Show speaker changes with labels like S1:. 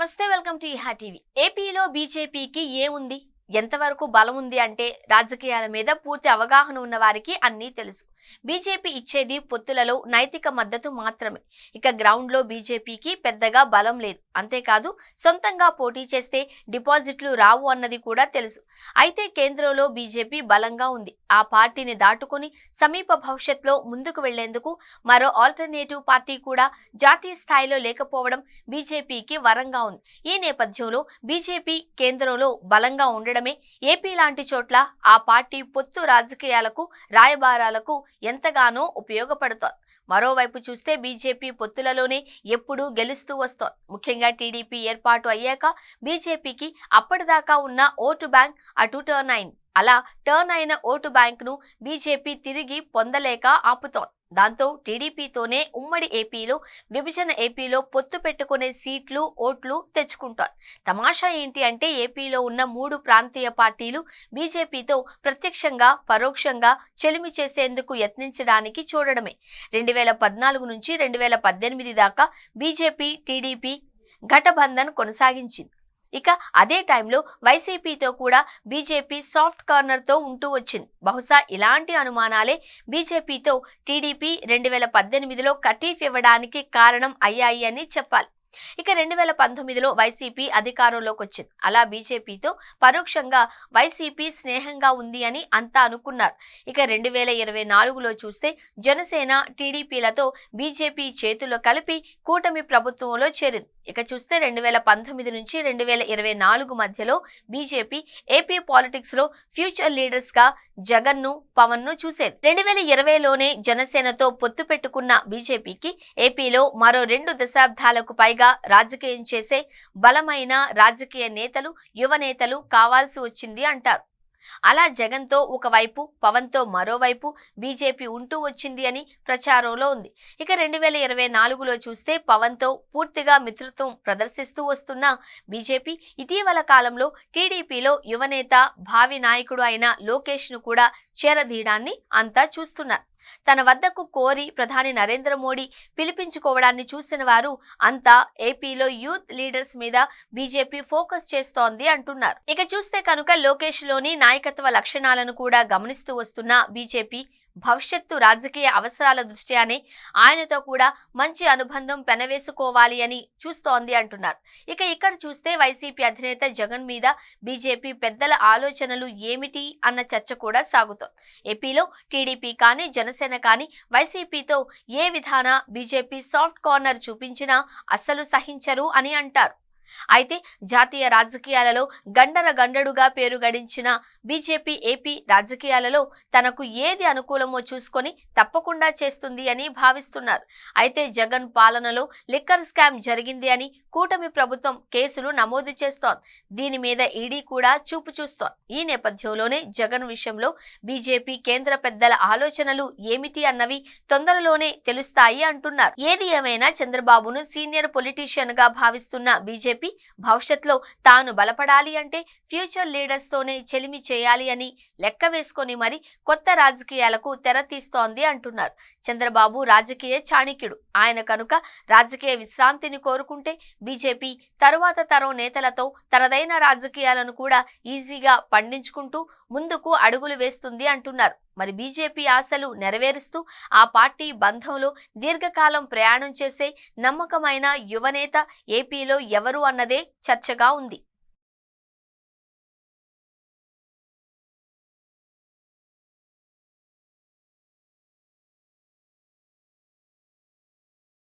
S1: నమస్తే welcome to ఇహా TV. ఏపీలో బీజేపీకి ఏముంది, ఎంతవరకు బలం ఉంది అంటే రాజకీయాల మీద పూర్తి అవగాహన ఉన్న వారికి అన్నీ తెలుసు. బీజేపీ ఇచ్చేది పొత్తులలో నైతిక మద్దతు మాత్రమే. ఇక గ్రౌండ్ లో బీజేపీకి పెద్దగా బలం లేదు. అంతేకాదు సొంతంగా పోటీ చేస్తే డిపాజిట్లు రావు అన్నది కూడా తెలుసు. అయితే కేంద్రంలో బీజేపీ బలంగా ఉంది. ఆ పార్టీని దాటుకొని సమీప భవిష్యత్తులో ముందుకు వెళ్లేందుకు మరో ఆల్టర్నేటివ్ పార్టీ కూడా జాతీయ స్థాయిలో లేకపోవడం బీజేపీకి వరంగా ఉంది. ఈ నేపథ్యంలో బీజేపీ కేంద్రంలో బలంగా ఉండడమే ఏపీ లాంటి చోట్ల ఆ పార్టీ పొత్తు రాజకీయాలకు రాయబారాలకు ఎంతగానో ఉపయోగపడుతోంది. మరోవైపు చూస్తే బీజేపీ పొత్తులలోనే ఎప్పుడూ గెలుస్తూ వస్తోంది. ముఖ్యంగా టీడీపీ ఏర్పాటు అయ్యాక బీజేపీకి అప్పటిదాకా ఉన్న ఓటు బ్యాంక్ అటు టర్న్ అయింది. అలా టర్న్ అయిన ఓటు బ్యాంక్ ను బీజేపీ తిరిగి పొందలేక ఆపుతోంది. దాంతో టీడీపీతోనే ఉమ్మడి ఏపీలో విభజన ఏపీలో పొత్తు పెట్టుకునే సీట్లు ఓట్లు తెచ్చుకుంటారు. తమాషా ఏంటి అంటే ఏపీలో ఉన్న 3 ప్రాంతీయ పార్టీలు బీజేపీతో ప్రత్యక్షంగా పరోక్షంగా చెలిమి చేసేందుకు యత్నించడానికి చూడడమే. 2014 నుంచి 2018 దాకా బీజేపీ టీడీపీ ఘటబంధన్ కొనసాగించింది. ఇక అదే టైంలో వైసీపీతో కూడా బీజేపీ సాఫ్ట్ కార్నర్ తో ఉంటూ వచ్చింది. బహుశా ఇలాంటి అనుమానాలే బీజేపీతో టీడీపీ 2018లో కటీఫ్ ఇవ్వడానికి కారణం అయ్యాయి అని చెప్పాలి. ఇక 2019లో వైసీపీ అధికారంలోకి వచ్చింది. అలా బీజేపీతో పరోక్షంగా వైసీపీ స్నేహంగా ఉంది అని అంతా అనుకున్నారు. ఇక 2024లో చూస్తే జనసేన టీడీపీలతో బీజేపీ చేతులు కలిపి కూటమి ప్రభుత్వంలో చేరింది. ఇక చూస్తే 2019 నుంచి 2024 మధ్యలో బీజేపీ ఏపీ పాలిటిక్స్ లో ఫ్యూచర్ లీడర్స్ గా జగన్ ను పవన్ ను చూసేది. 2020లోనే జనసేనతో పొత్తు పెట్టుకున్న బీజేపీకి ఏపీలో మరో 2 దశాబ్దాలకు పైగా రాజకీయం చేసే బలమైన రాజకీయ నేతలు యువ నేతలు కావాల్సి వచ్చింది అంటారు. అలా జగన్ తో ఒకవైపు పవన్ తో మరోవైపు బీజేపీ ఉంటూ వచ్చింది అని ప్రచారంలో ఉంది. ఇక 2024లో చూస్తే పవన్ తో పూర్తిగా మిత్రత్వం ప్రదర్శిస్తూ వస్తున్న బీజేపీ ఇటీవల కాలంలో టీడీపీలో యువనేత భావి నాయకుడు అయిన లోకేష్ ను కూడా చేరదీయడాన్ని అంతా చూస్తున్నారు. తన వద్దకు కోరి ప్రధాని నరేంద్ర మోడీ పిలిపించుకోవడాన్ని చూసిన వారు అంతా ఏపీలో యూత్ లీడర్స్ మీద బీజేపీ ఫోకస్ చేస్తోంది అంటున్నారు. ఇక చూస్తే కనుక లోకేష్ లోని నాయకత్వ లక్షణాలను కూడా గమనిస్తూ వస్తున్న బీజేపీ భవిష్యత్తు రాజకీయ అవసరాల దృష్ట్యానే ఆయనతో కూడా మంచి అనుబంధం పెనవేసుకోవాలి అని చూస్తోంది అంటున్నారు. ఇక ఇక్కడ చూస్తే వైసీపీ అధినేత జగన్ మీద బీజేపీ పెద్దల ఆలోచనలు ఏమిటి అన్న చర్చ కూడా సాగుతోంది. ఏపీలో టీడీపీ కానీ జనసేన కానీ వైసీపీతో ఏ విధాన బీజేపీ సాఫ్ట్ కార్నర్ చూపించినా అస్సలు సహించరు అని అంటారు. అయితే జాతీయ రాజకీయాలలో గండరగండడుగా పేరు గడించిన బీజేపీ ఏపీ రాజకీయాలలో తనకు ఏది అనుకూలమో చూసుకొని తప్పకుండా చేస్తుంది అని భావిస్తున్నారు. అయితే జగన్ పాలనలో లిక్కర్ స్కామ్ జరిగింది అని కూటమి ప్రభుత్వం కేసులు నమోదు చేస్తోంది. దీని మీద ఈడీ కూడా చూపు చూస్తోంది. ఈ నేపథ్యంలోనే జగన్ విషయంలో బీజేపీ కేంద్ర పెద్దల ఆలోచనలు ఏమిటి అన్నవి తొందరలోనే తెలుస్తాయి అంటున్నారు. ఏది ఏమైనా చంద్రబాబును సీనియర్ పొలిటీషియన్ గా భావిస్తున్న బీజేపీ భవిష్యత్తులో తాను బలపడాలి అంటే ఫ్యూచర్ లీడర్స్ తోనే చెలిమి చేయాలి అని లెక్క వేసుకొని మరి కొత్త రాజకీయాలకు తెర తీస్తోంది అంటున్నారు. చంద్రబాబు రాజకీయ చాణక్యుడు. ఆయన కనుక రాజకీయ విశ్రాంతిని కోరుకుంటే బీజేపీ తరువాత తరం నేతలతో తనదైన రాజకీయాలను కూడా ఈజీగా పండించుకుంటూ ముందుకు అడుగులు వేస్తుంది అంటున్నారు. మరి బీజేపీ ఆశలు నెరవేరుస్తూ ఆ పార్టీ బంధంలో దీర్ఘకాలం ప్రయాణం చేసే నమ్మకమైన యువనేత ఏపీలో ఎవరు అన్నదే చర్చగా ఉంది.